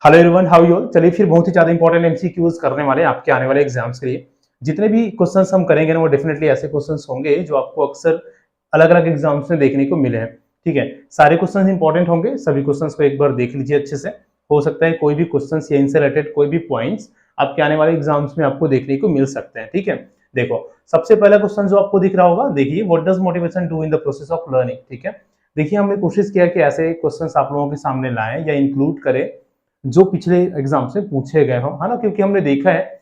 Hello everyone, how you all. चलिए फिर बहुत ही ज्यादा इंपॉर्टेंट एमसीक्यूज करने वाले हैं आपके आने वाले एग्जाम्स के लिए। जितने भी क्वेश्चंस हम करेंगे ना वो डेफिनेटली ऐसे क्वेश्चंस होंगे जो आपको अक्सर अलग अलग एग्जाम्स में देखने को मिले हैं। ठीक है, सारे क्वेश्चंस इंपॉर्टेंट होंगे, सभी क्वेश्चंस को एक बार देख लीजिए अच्छे से। हो सकता है कोई भी क्वेश्चंस या इनसे रिलेटेड कोई भी पॉइंट्स आपके आने वाले एग्जाम्स में आपको देखने को मिल सकते हैं। ठीक है, देखो सबसे पहला क्वेश्चन जो आपको दिख रहा होगा, देखिए what does motivation do in the process of learning. ठीक है, देखिए हमने कोशिश किया कि ऐसे क्वेश्चंस आप लोगों के सामने लाएं या इंक्लूड करें जो पिछले एग्जाम से पूछे गए हो, है ना, क्योंकि हमने देखा है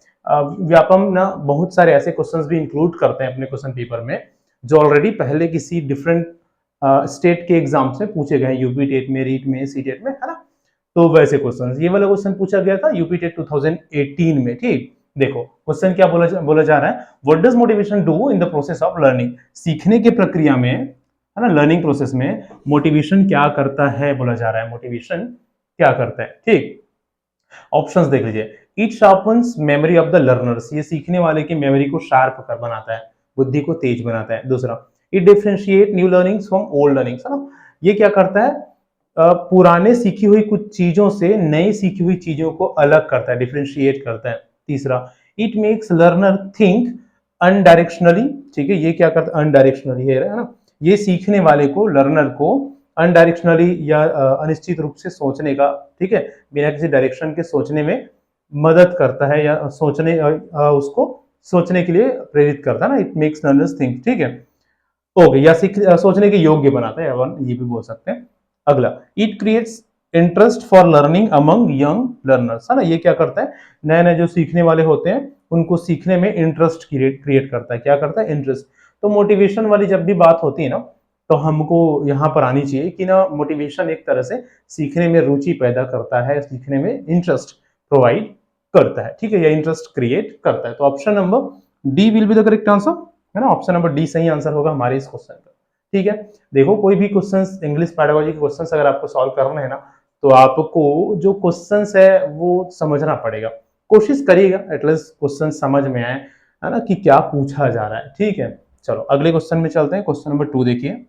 व्यापम ना बहुत सारे ऐसे क्वेश्चंस भी इंक्लूड करते हैं अपने क्वेश्चन पेपर में जो ऑलरेडी पहले किसी डिफरेंट स्टेट के एग्जाम से पूछे गए हैं, यूपी टेट में, रीट में, सी टेट में, है ना। तो वैसे क्वेश्चन, ये वाला क्वेश्चन पूछा गया था यूपी टेट 2018 में। ठीक, देखो क्वेश्चन क्या बोला जा रहा है, what does motivation do in the process of learning. सीखने की प्रक्रिया में, है ना, लर्निंग प्रोसेस में मोटिवेशन क्या करता है बोला जा रहा है, मोटिवेशन क्या करता है। ठीक, ऑप्शंस देख लीजिए। It sharpens memory of the learners, ये सीखने वाले की मेमोरी को शार्प कर बनाता है, बुद्धि को तेज बनाता है। दूसरा, it differentiate new learnings from old learnings, है ना, ये क्या करता है, पुराने सीखी हुई कुछ चीजों से नई सीखी हुई चीजों को अलग करता है, डिफरेंशिएट करता है। तीसरा, इट मेक्स लर्नर थिंक अनडायरेक्शनली। ठीक है, ये क्या करता है, अनडायरेक्शनली है ना, ये सीखने वाले को, लर्नर को अनडायरेक्शनली या अनिश्चित रूप से सोचने का, ठीक है, बिना किसी डायरेक्शन के सोचने में मदद करता है या उसको सोचने के लिए प्रेरित करता है ना, इट मेक्स लर्नर्स थिंक। ठीक है, ओके, या सोचने के योग्य बनाता है, अपन ये भी बोल सकते हैं। अगला, it creates interest for learning among young learners, है ना, ये क्या करता है, नए नए जो सीखने वाले होते हैं उनको सीखने में इंटरेस्ट क्रिएट करता है। क्या करता है, इंटरेस्ट। तो मोटिवेशन वाली जब भी बात होती है ना, तो हमको यहाँ पर आनी चाहिए कि ना मोटिवेशन एक तरह से सीखने में रुचि पैदा करता है, सीखने में इंटरेस्ट प्रोवाइड करता है। ठीक है, या इंटरेस्ट क्रिएट करता है। तो option number D will be the correct answer, है ना, ऑप्शन नंबर डी सही आंसर होगा हमारे इस क्वेश्चन का। ठीक है, देखो कोई भी क्वेश्चंस, इंग्लिश पेडागोजी के क्वेश्चंस अगर आपको सॉल्व करने हैं ना, तो आपको जो क्वेश्चंस है वो समझना पड़ेगा, कोशिश करिएगा एटलीस्ट क्वेश्चन समझ में आए, है ना, कि क्या पूछा जा रहा है। ठीक है, चलो अगले क्वेश्चन में चलते हैं। क्वेश्चन नंबर 2 देखिए।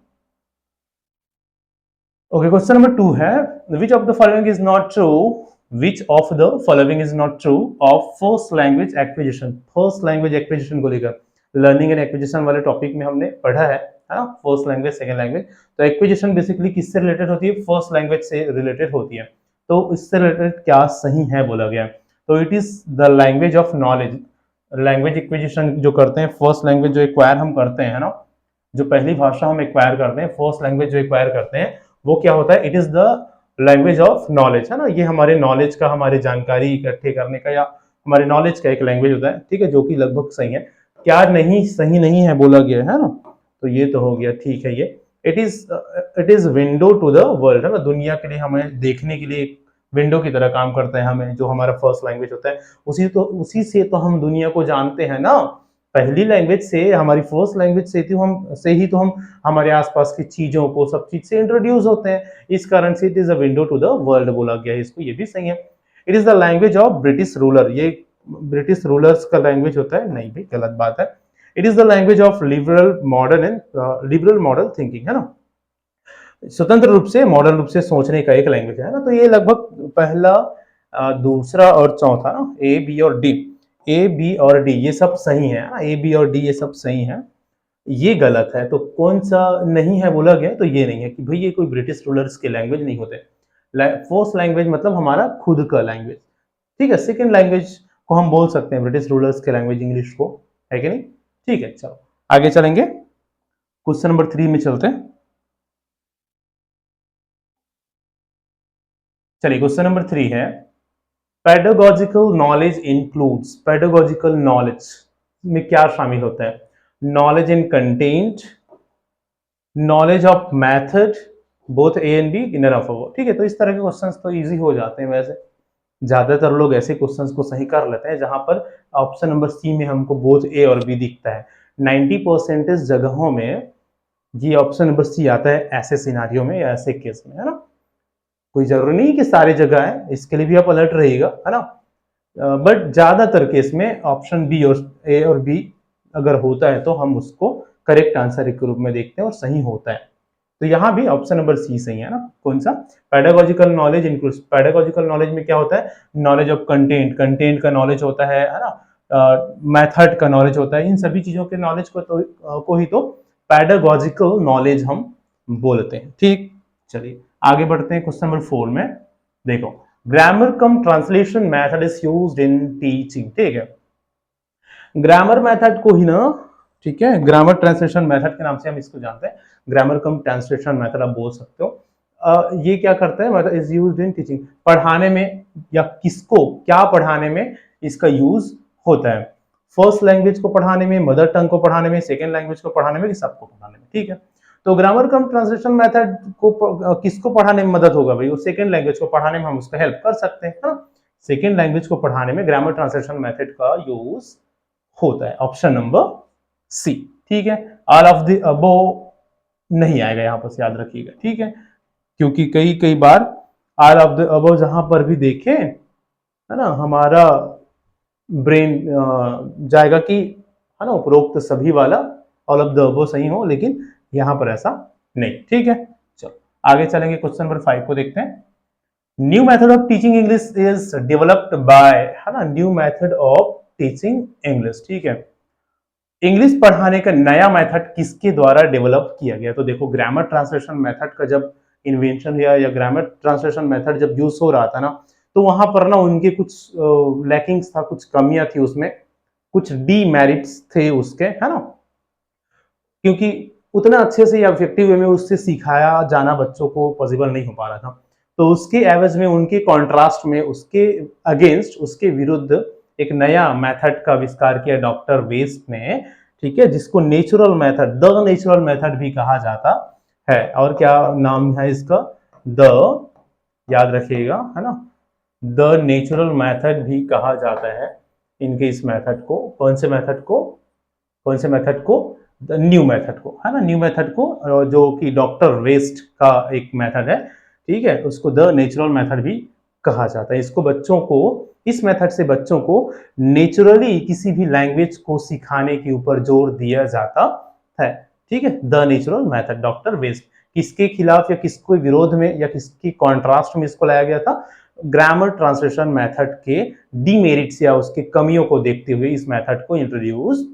ओके, क्वेश्चन नंबर 2 है, which of the following is not true, which of the following is not true of first language acquisition. First language acquisition को लेकर लर्निंग एंड एक्विजिशन वाले टॉपिक में हमने पढ़ा है ना, फर्स्ट लैंग्वेज, सेकंड लैंग्वेज। तो एक्विजिशन बेसिकली किससे रिलेटेड होती है, फर्स्ट लैंग्वेज से रिलेटेड होती है। तो इससे रिलेटेड क्या सही है बोला गया, तो it is the language of knowledge. Language acquisition जो करते हैं, फर्स्ट लैंग्वेज जो एक्वायर हम करते हैं ना, जो पहली भाषा हम एक्वायर करते हैं, फर्स्ट लैंग्वेज जो एक्वायर करते हैं, वो क्या होता है, it is the language of knowledge, है ना, ये हमारे नॉलेज का, हमारी जानकारी इकट्ठे करने का या हमारे नॉलेज का एक लैंग्वेज होता है। ठीक है, जो कि लगभग सही है। क्या नहीं सही नहीं है बोला गया है ना, तो ये तो हो गया। ठीक है, ये it is window to the world, है ना, दुनिया के लिए, हमें देखने के लिए एक विंडो की तरह काम करता है, हमें जो हमारा फर्स्ट लैंग्वेज होता है उसी से तो हम दुनिया को जानते हैं ना। पहली लैंग्वेज से, हमारी फर्स्ट लैंग्वेज से ही तो हम हमारे आसपास की चीजों को, सब चीज से इंट्रोड्यूस होते हैं। इस कारण से it is a window to the world बोला गया है इसको, ये भी सही है। It is the language of British ruler, ये ब्रिटिश रूलर्स का लैंग्वेज होता है, नहीं भाई गलत बात है। It is the language of liberal model thinking, है ना, स्वतंत्र रूप से, मॉडर्न रूप से सोचने का एक लैंग्वेज है ना। तो ये लगभग पहला, दूसरा और चौथा ना, ए बी और डी, ए बी और डी ये सब सही है ना, ए बी और डी ये सब सही है। ये गलत है, तो कौन सा नहीं है बोला गया, तो ये नहीं है कि भाई ये कोई ब्रिटिश रूलर्स के लैंग्वेज नहीं होते। फर्स्ट लैंग्वेज मतलब हमारा खुद का लैंग्वेज। ठीक है, सेकंड लैंग्वेज को हम बोल सकते हैं ब्रिटिश रूलर्स के लैंग्वेज, इंग्लिश को, है कि नहीं। ठीक है, चलो आगे चलेंगे, क्वेश्चन नंबर 3 में चलते हैं। चलिए क्वेश्चन नंबर 3 है, pedagogical knowledge includes, pedagogical knowledge में क्या शामिल होता है, knowledge in content, knowledge of method, both A and B, inner of a. ठीक है, तो इस तरह के क्वेश्चंस तो इजी हो जाते हैं वैसे, ज्यादातर लोग ऐसे क्वेश्चंस को सही कर लेते हैं जहां पर ऑप्शन नंबर सी में हमको बोथ ए और बी दिखता है। 90% जगहों में ये ऑप्शन नंबर सी आता है ऐसे सिनारियों में या ऐसे केस में, है ना। कोई जरूरी नहीं कि सारी जगह है, इसके लिए भी आप अलर्ट रहिएगा, है ना। बट ज्यादातर केस में ऑप्शन बी और ए और बी अगर होता है तो हम उसको करेक्ट आंसर के रूप में देखते हैं और सही होता है। तो यहाँ भी ऑप्शन नंबर सी सही है ना। कौन सा? Pedagogical knowledge includes, pedagogical knowledge में क्या होता है? नॉलेज ऑफ कंटेंट, कंटेंट का नॉलेज होता है ना, मेथड का नॉलेज होता है, इन सभी चीजों के नॉलेज को ही तो पेडागोजिकल नॉलेज हम बोलते हैं। ठीक, चलिए आगे बढ़ते हैं क्वेश्चन नंबर 4 में। देखो, grammar come translation method is used in teaching. ठीक है, ग्रामर मेथड को ही ना, ठीक है, ग्रामर ट्रांसलेशन मेथड के नाम से हम इसको जानते हैं। ग्रामर कम ट्रांसलेशन मेथड आप बोल सकते हो। ये क्या करता है? मतलब इज यूज्ड इन टीचिंग, पढ़ाने में या किसको क्या पढ़ाने में इसका यूज होता है। फर्स्ट लैंग्वेज को पढ़ाने में, मदर टंग को पढ़ाने में, सेकेंड लैंग्वेज को पढ़ाने में, सबको पढ़ाने में। ठीक है, तो ग्रामर कम ट्रांसलेशन मेथड को किसको पढ़ाने में मदद होगा भाई? वो सेकेंड लैंग्वेज को पढ़ाने में हम उसका हेल्प कर सकते हैं, है ना। सेकेंड लैंग्वेज को पढ़ाने में ग्रामर ट्रांसलेशन मेथड का यूज होता है। Option number C. ठीक है, ऑल ऑफ द अबव नहीं आएगा यहां पर, याद रखिएगा। ठीक है, क्योंकि कई कई बार ऑल ऑफ द अबव जहां पर भी देखें, है ना, हमारा ब्रेन जाएगा कि, है ना, उपरोक्त सभी वाला ऑल ऑफ द अबव सही हो, लेकिन यहां पर ऐसा नहीं। ठीक है, चलो आगे चलेंगे, क्वेश्चन नंबर 5 को देखते हैं। New method of teaching English is developed by, है ना, new method of teaching English. ठीक है, इंग्लिश पढ़ाने का नया मेथड किसके द्वारा डेवलप किया गया? तो देखो, ग्रामर ट्रांसलेशन मेथड का जब इन्वेंशन हुआ या ग्रामर ट्रांसलेशन मेथड जब यूज हो रहा था ना, तो वहां पर ना उनके कुछ लैकिंग्स था, कुछ कमियां थी उसमें, कुछ डीमेरिट्स थे उसके, है ना, क्योंकि उतना अच्छे से या इफेक्टिव वे में उससे सिखाया जाना बच्चों को पॉसिबल नहीं हो पा रहा था। तो उसके एवज में, उनके कॉन्ट्रास्ट में, उसके अगेंस्ट, उसके विरुद्ध एक नया मेथड का आविष्कार किया डॉक्टर वेस्ट ने। ठीक है, जिसको natural method, the natural method भी कहा जाता है। और क्या नाम है इसका? द, याद रखिएगा, है ना, द नेचुरल मेथड भी कहा जाता है इनके इस मेथड को। कौन से मेथड को? कौन से मेथड को? न्यू मेथड को, है ना, न्यू मेथड को, जो कि डॉक्टर वेस्ट का एक मेथड है। ठीक है, उसको द नेचुरल मेथड भी कहा जाता है। इसको बच्चों को, इस मेथड से बच्चों को नेचुरली किसी भी लैंग्वेज को सिखाने के ऊपर जोर दिया जाता है। ठीक है, the natural method, doctor West. किसके खिलाफ या किसके विरोध में या किसकी कॉन्ट्रास्ट में इसको लाया गया था? ग्रामर ट्रांसलेशन मेथड के डीमेरिट्स या उसके कमियों को देखते हुए इस मेथड को इंट्रोड्यूस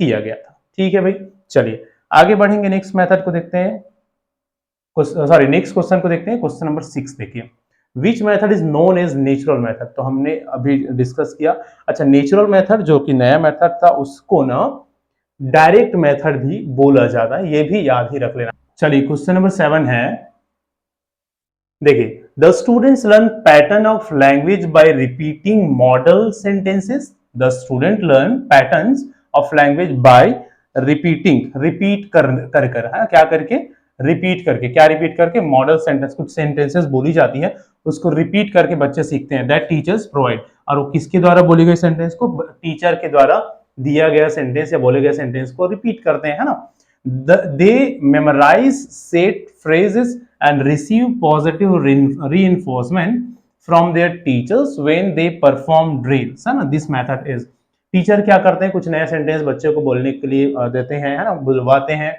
किया गया था। ठीक है भाई, चलिए आगे बढ़ेंगे, नेक्स्ट मेथड को देखते हैं, सॉरी नेक्स्ट क्वेश्चन को देखते हैं। क्वेश्चन नंबर 6 देखिए, which method is known as natural method? तो हमने अभी डिस्कस किया। अच्छा, नेचुरल मेथड जो कि नया मेथड था, उसको ना डायरेक्ट मेथड भी बोला जाता है, ये भी याद ही रख लेना। चलिए क्वेश्चन नंबर 7 है, देखिए, the students learn pattern of language by repeating model sentences. The student learn patterns of language by repeating, repeat कर है, क्या करके? रिपीट करके। क्या रिपीट करके? मॉडल सेंटेंस, कुछ सेंटेंसेस बोली जाती है, उसको रिपीट करके बच्चे सीखते हैं। दैट टीचर्स प्रोवाइड, और वो किसके द्वारा बोली गई सेंटेंस को? टीचर के द्वारा दिया गया सेंटेंस या बोले गए सेंटेंस को रिपीट करते हैं, है ना। They memorize set phrases and receive positive reinforcement from their teachers when they perform drills, है ना। This method is, टीचर क्या करते हैं? कुछ नया सेंटेंस बच्चे को बोलने के लिए देते हैं, है ना, बुलवाते हैं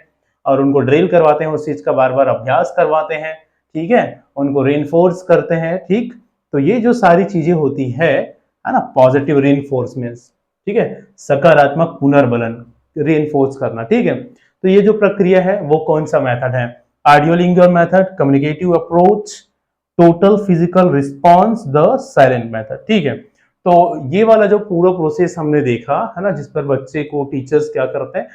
और उनको ड्रिल करवाते हैं, उस चीज का बार बार अभ्यास करवाते हैं। ठीक है, उनको रेनफोर्स करते हैं। ठीक, तो ये जो सारी चीजें होती है ना, पॉजिटिव रेनफोर्समेंट्स, ठीक है, सकारात्मक पुनर्बलन, रेनफोर्स करना। ठीक है, तो ये जो प्रक्रिया है वो कौन सा मेथड है? Audiolingual method, communicative approach, total physical response, the silent method. ठीक है, तो ये वाला जो पूरा प्रोसेस हमने देखा है ना, जिस पर बच्चे को टीचर्स क्या करते हैं,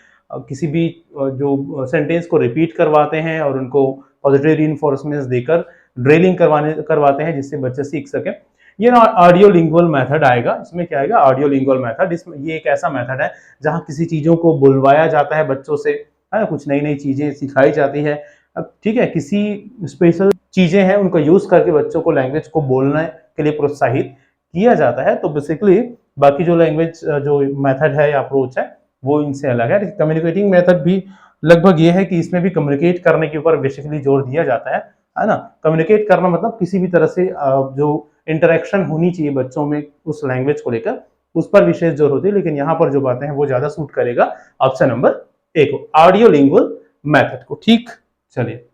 किसी भी जो सेंटेंस को रिपीट करवाते हैं और उनको पॉजिटिव रीइंफोर्समेंट्स देकर ड्रिलिंग करवाते हैं, जिससे बच्चे सीख सके। ये ना ऑडियो लिंगुअल मेथड आएगा। इसमें क्या आएगा? Audio lingual method. इसमें ये एक ऐसा मेथड है जहां किसी चीजों को बुलवाया जाता है बच्चों से, है ना, कुछ नई नई चीजें सिखाई जाती है। अब ठीक है, किसी स्पेशल चीजें हैं उनको यूज करके बच्चों को लैंग्वेज को बोलने के लिए प्रोत्साहित किया जाता है। तो बेसिकली बाकी जो लैंग्वेज जो मेथड है या अप्रोच है वो इनसे अलग है। कम्युनिकेटिंग मेथड भी लगभग ये है कि इसमें भी कम्युनिकेट करने के ऊपर बेसिकली जोर दिया जाता है ना। कम्युनिकेट करना मतलब किसी भी तरह से जो इंटरेक्शन होनी चाहिए बच्चों में उस लैंग्वेज को लेकर, उस पर विशेष जोर होती है। लेकिन यहाँ पर जो बातें हैं वो ज्यादा सूट करेगा ऑप्शन नंबर ए को, ऑडियो लिंगुअल मेथड को। ठीक, चलिए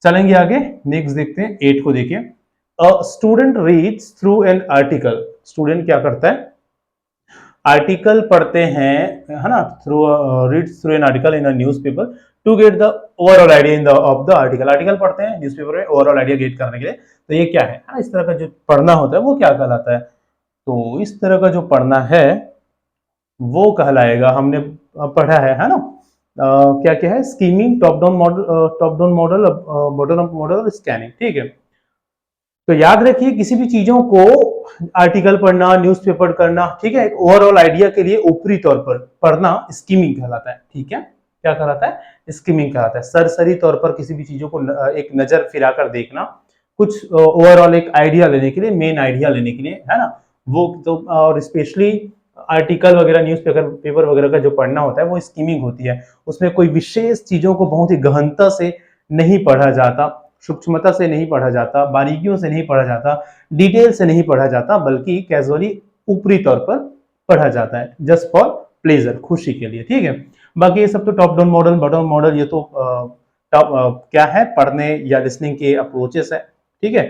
चलेंगे आगे, नेक्स्ट देखते हैं 8 को देखिए। A student reads through an article, student क्या करता है, आर्टिकल पढ़ते हैं, है ना, through reads through an article in a newspaper to get the overall idea in the of the article, article पढ़ते हैं न्यूज़पेपर में ओवरऑल आइडिया गेट करने के लिए। तो ये क्या है ना, इस तरह का जो पढ़ना होता है वो क्या कहलाता है, तो इस तरह का जो पढ़ना है वो कहलाएगा, हमने पढ़ा है ना, क्या क्या है, skimming, top down model, top down model, bottom up model और स्कैनिंग, ठीक है। तो याद रखिए किसी भी चीजों को आर्टिकल पढ़ना, न्यूज़पेपर करना, ठीक है, एक ओवरऑल आइडिया के लिए ऊपरी तौर पर पढ़ना स्कीमिंग कहलाता है, ठीक है। क्या कहलाता है, स्कीमिंग कहलाता है। सरसरी तौर पर किसी भी चीजों को एक नजर फिराकर देखना, कुछ ओवरऑल एक आइडिया लेने के लिए, मेन आइडिया लेने के लिए, है ना, वो तो। और स्पेशली आर्टिकल वगैरह, न्यूज़पेपर पेपर वगैरह का जो पढ़ना होता है वो स्कीमिंग होती है। उसमें कोई विशेष चीजों को बहुत ही गहनता से नहीं पढ़ा जाता, सूक्ष्मता से नहीं पढ़ा जाता, बारीकियों से नहीं पढ़ा जाता, डिटेल से नहीं पढ़ा जाता, बल्कि कैजुअली ऊपरी तौर पर पढ़ा जाता है, जस्ट फॉर प्लेजर, खुशी के लिए, ठीक है। बाकी ये सब तो top down model, bottom model, ये तो क्या है, पढ़ने या लिसनिंग के अप्रोचेस है, ठीक है,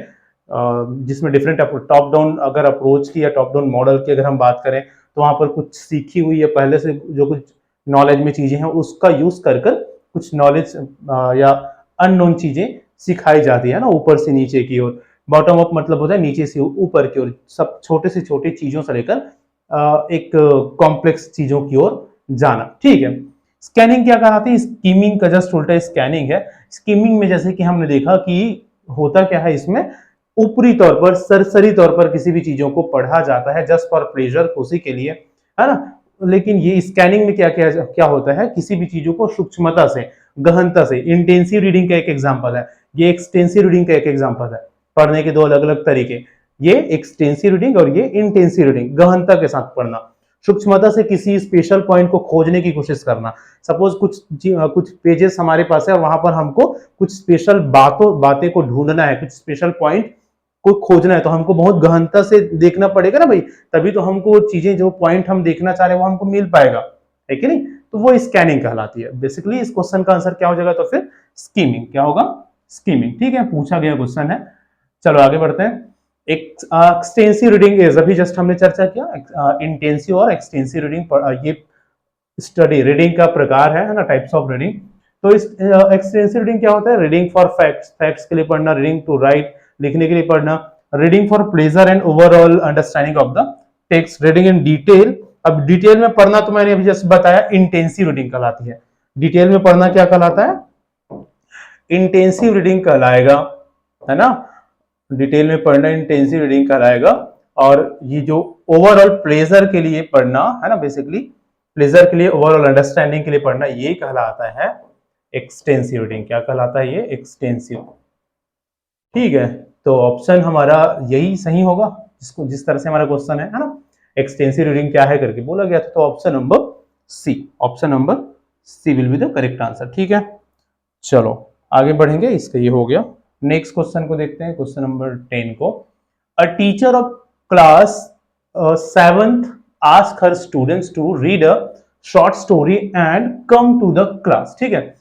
जिसमें डिफरेंट टॉप डाउन अगर अप्रोच की या टॉप डाउन मॉडल की अगर हम बात करें तो वहां पर कुछ सीखी हुई या पहले से जो कुछ नॉलेज में चीजें हैं उसका यूज कर कुछ नॉलेज या अननोन चीजें सिखाई जाती है ना, ऊपर से नीचे की ओर। बॉटम अप मतलब होता है नीचे से ऊपर की ओर, सब छोटे से छोटे चीजों से लेकर एक कॉम्प्लेक्स चीजों की ओर जाना, ठीक है। स्कैनिंग क्या कहलाती है, स्कीमिंग का जस्ट उल्टा स्कैनिंग है। स्कीमिंग में जैसे कि हमने देखा कि होता क्या है, इसमें ऊपरी तौर पर, सरसरी तौर पर किसी भी चीजों को पढ़ा जाता है जस्ट फॉर प्लेजर, खुशी के लिए, है ना। लेकिन ये स्कैनिंग में क्या क्या क्या होता है, किसी भी चीजों को सूक्ष्मता से, गहनता से, इंटेंसिव रीडिंग का एक एग्जांपल है, ये एक्सटेंसिव रीडिंग का एक एग्जांपल है। पढ़ने के दो अलग अलग तरीके, ये एक्सटेंसिव रीडिंग और ये इंटेंसिव रीडिंग, गहनता के साथ पढ़ना, सूक्ष्मता से किसी स्पेशल पॉइंट को खोजने की कोशिश करना। सपोज कुछ पेजेस हमारे पास है और वहां पर हमको कुछ स्पेशल बातें को ढूंढना है, कुछ स्पेशल पॉइंट को खोजना है, तो हमको बहुत गहनता से देखना पड़ेगा ना भाई, तभी तो हमको चीजें, जो पॉइंट हम देखना चाह रहे हैं वो हमको मिल पाएगा, है कि नहीं। तो वो स्कैनिंग कहलाती है। बेसिकली इस क्वेश्चन का आंसर क्या हो जाएगा, तो फिर स्कीमिंग, क्या होगा, स्कीमिंग, ठीक है, पूछा गया क्वेश्चन है। चलो आगे बढ़ते हैं। एक्सटेंसिव रीडिंग इज, अभी जस्ट हमने चर्चा किया इंटेंसिव और एक्सटेंसिव रीडिंग, ये स्टडी रीडिंग का प्रकार है ना, टाइप्स ऑफ रीडिंग। तो इस एक्सटेंसिव रीडिंग क्या होता है, रीडिंग फॉर फैक्ट्स, फैक्ट्स के लिए पढ़ना, रीडिंग टू राइट, लिखने के लिए पढ़ना, reading for pleasure and overall understanding of the text, reading in detail. अब डिटेल में पढ़ना तो मैंने अभी जस्ट बताया इंटेंसिव रीडिंग कहलाती है। डिटेल में पढ़ना क्या कहलाता है, इंटेंसिव रीडिंग कहलाएगा, है ना। डिटेल में पढ़ना इंटेंसिव रीडिंग कहलाएगा। और ये जो ओवरऑल प्लेजर के लिए पढ़ना है ना, बेसिकली प्लेजर के लिए, ओवरऑल अंडरस्टैंडिंग के लिए पढ़ना, ये कहलाता है एक्सटेंसिव रीडिंग। क्या कहलाता है, ये एक्सटेंसिव, ठीक है। तो ऑप्शन हमारा यही सही होगा, जिस तरह से हमारा क्वेश्चन है ना, एक्सटेंसिव रीडिंग क्या है करके बोला गया था, तो option number C, option number C will be the correct answer, ठीक है। चलो आगे बढ़ेंगे, इसका ये हो गया। नेक्स्ट क्वेश्चन को देखते हैं, क्वेश्चन नंबर 10 को। A teacher of class 7th ask her students to read a short story and come to the class, ठीक है।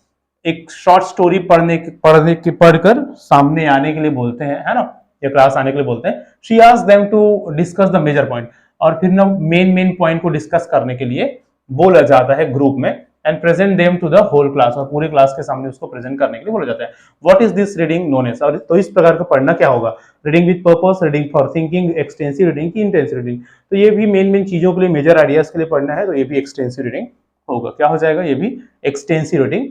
एक शॉर्ट स्टोरी पढ़कर सामने आने के लिए बोलते हैं, है ना, या क्लास आने के लिए बोलते हैं। She asks them to discuss the major point, और फिर ना मेन पॉइंट को डिस्कस करने के लिए बोला जाता है ग्रुप में, and present them to the whole class, और पूरे क्लास के सामने उसको प्रेजेंट करने के लिए बोला जाता है। What is this reading known as, और तो इस प्रकार का पढ़ना क्या होगा, reading with purpose, reading for thinking, extensive reading की इंटेंसिव रीडिंग। तो ये भी मेन चीजों के लिए, मेजर आइडियाज के लिए पढ़ना है, तो ये भी एक्सटेंसिव रीडिंग होगा। क्या हो जाएगा, ये भी एक्सटेंसिव रीडिंग।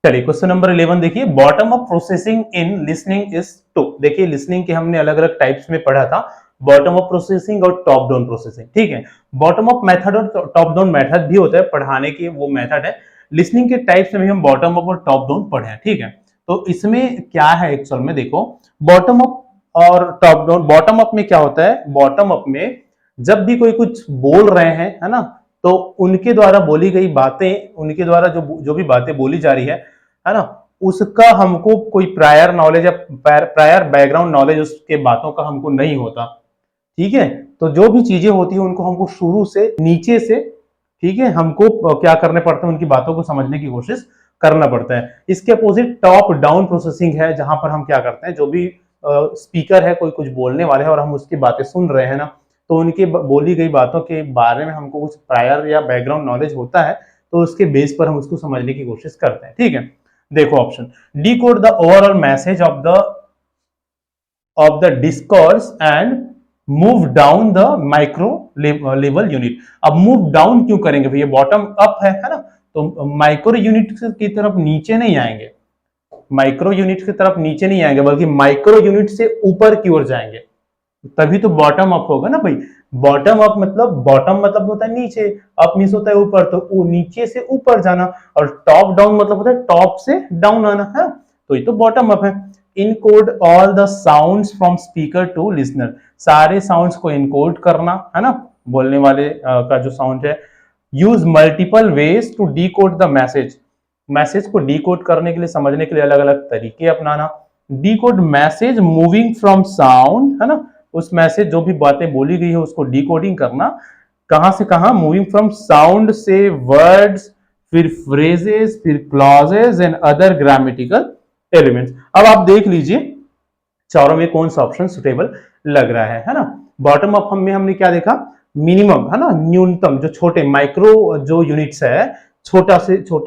चलिए क्वेश्चन नंबर 11 देखिए, bottom up processing in listening is to. देखिए लिसनिंग के हमने अलग अलग टाइप्स में पढ़ा था, बॉटम अप प्रोसेसिंग और टॉप डाउन प्रोसेसिंग, ठीक है। बॉटम अप मेथड और टॉप डाउन मेथड भी होता है पढ़ाने के, वो मेथड है। लिसनिंग के टाइप्स में भी हम बॉटम अप और टॉप डाउन पढ़े हैं, ठीक है। तो इसमें क्या है एक्चुअल में, देखो बॉटम अप और टॉप डाउन। बॉटम अप में क्या होता है, बॉटम अप में जब भी कोई कुछ बोल रहे हैं, है ना, तो उनके द्वारा बोली गई बातें, उनके द्वारा जो भी बातें बोली जा रही है ना, उसका हमको कोई प्रायर नॉलेज या प्रायर बैकग्राउंड नॉलेज उसके बातों का हमको नहीं होता, ठीक है। तो जो भी चीजें होती है उनको हमको शुरू से नीचे से, ठीक है, हमको क्या करने पड़ता है, उनकी बातों को समझने की कोशिश करना पड़ता है। इसके अपोजिट टॉप डाउन प्रोसेसिंग है, जहां पर हम क्या करते हैं, जो भी स्पीकर है, कोई कुछ बोलने वाले हैं और हम उसकी बातें सुन रहे हैं ना, तो उनकी बोली गई बातों के बारे में हमको कुछ प्रायर या बैकग्राउंड नॉलेज होता है, तो उसके बेस पर हम उसको समझने की कोशिश करते हैं। ठीक है, देखो option, decode the overall message of the discourse and move down the micro level unit. अब मूव डाउन क्यों करेंगे भैया, बॉटम अप है ना, तो माइक्रो यूनिट की तरफ नीचे नहीं आएंगे, माइक्रो यूनिट की तरफ नीचे नहीं आएंगे, बल्कि माइक्रो यूनिट से ऊपर की ओर जाएंगे, तभी तो बॉटम अप होगा ना भाई। बॉटम मतलब होता है नीचे, अप मींस होता है ऊपर, तो वो नीचे से ऊपर जाना, और टॉप डाउन मतलब होता है टॉप से डाउन आना है, तो ये तो बॉटम अप है। Encode all the sounds from speaker to listener, सारे साउंड्स को इनकोड करना है ना, बोलने वाले का जो साउंड है। Use multiple ways to decode the message, message को डिकोड करने के लिए, समझने के लिए अलग अलग तरीके अपनाना। Decode message moving from sound, है ना, उस मैसेज जो भी बातें बोली गई है उसको डिकोडिंग करना, कहां से कहां, मूविंग फ्रॉम साउंड से वर्ड्स, फिर फ्रेजेस, फिर clauses and other grammatical elements. अब आप देख लीजिए चारों में कौन सा ऑप्शन सुटेबल लग रहा है ना। बॉटम अप में हमने क्या देखा, मिनिमम, है ना, न्यूनतम, जो छोटे माइक्रो जो यूनिट्स है, छोटे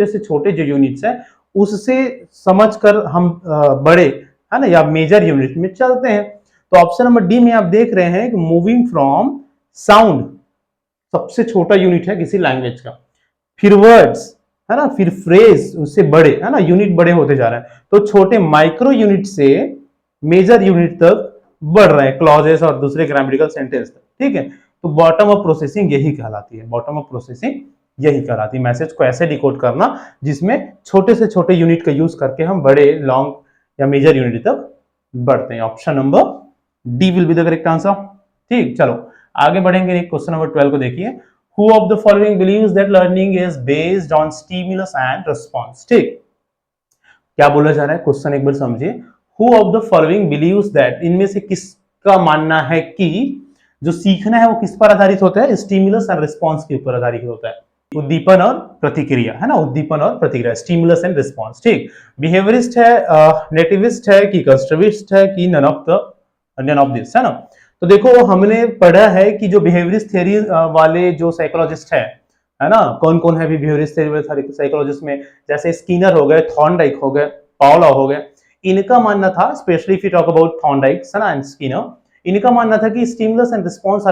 से छोटे जो यूनिट्स है, उससे समझकर हम बड़े, है ना, या मेजर यूनिट में चलते हैं। तो ऑप्शन नंबर डी में आप देख रहे हैं कि मूविंग फ्रॉम साउंड सबसे छोटा यूनिट है किसी लैंग्वेज का, फिर वर्ड्स, है ना, फिर फ्रेज, उससे बड़े, है ना, यूनिट बड़े होते जा रहे हैं, तो छोटे माइक्रो यूनिट से मेजर यूनिट तक बढ़ रहे हैं, क्लॉजेस और दूसरे ग्रामेटिकल सेंटेंस तक। ठीक है, तो बॉटम अप प्रोसेसिंग यही कहलाती है, बॉटम अप प्रोसेसिंग यही कहलाती है, मैसेज को ऐसे डिकोड करना जिसमें छोटे से छोटे यूनिट का यूज करके हम बड़े, लॉन्ग या मेजर यूनिट तक बढ़ते हैं। Option number D will be the correct answer. ठीक, चलो आगे बढ़ेंगे, क्वेश्चन नंबर 12 को देखिए। Who of the following believes that learning is based on stimulus and response. ठीक, क्या बोला जा रहा है, क्वेश्चन एक बार समझिए। Who of the following believes that, इनमें से किसका मानना है कि जो सीखना है वो किस पर आधारित होता है, स्टिमुलस एंड रिस्पांस के ऊपर आधारित होता है, उद्दीपन और प्रतिक्रिया, है ना, उद्दीपन और प्रतिक्रिया, स्टिमुलस एंड रिस्पांस। ठीक, बिहेवियरिस्ट है, नेटिविस्ट है कि कंस्ट्रक्टिविस्ट है कि नन ऑफ दिस, है ना। तो देखो हमने पढ़ा है कि जो बिहेवियरिस्ट थ्योरी वाले जो साइकोलॉजिस्ट है ना, कौन कौन है भी बिहेवियरिस्ट थ्योरी वाले साइकोलॉजिस्ट में, जैसे स्किनर हो गए, थॉर्नडाइक हो गए, पाओला हो गए, इनका मानना था, specially if you talk about Thorndike and Skinner, इनका मानना था कि स्टिमुलस एंड रिस्पांस,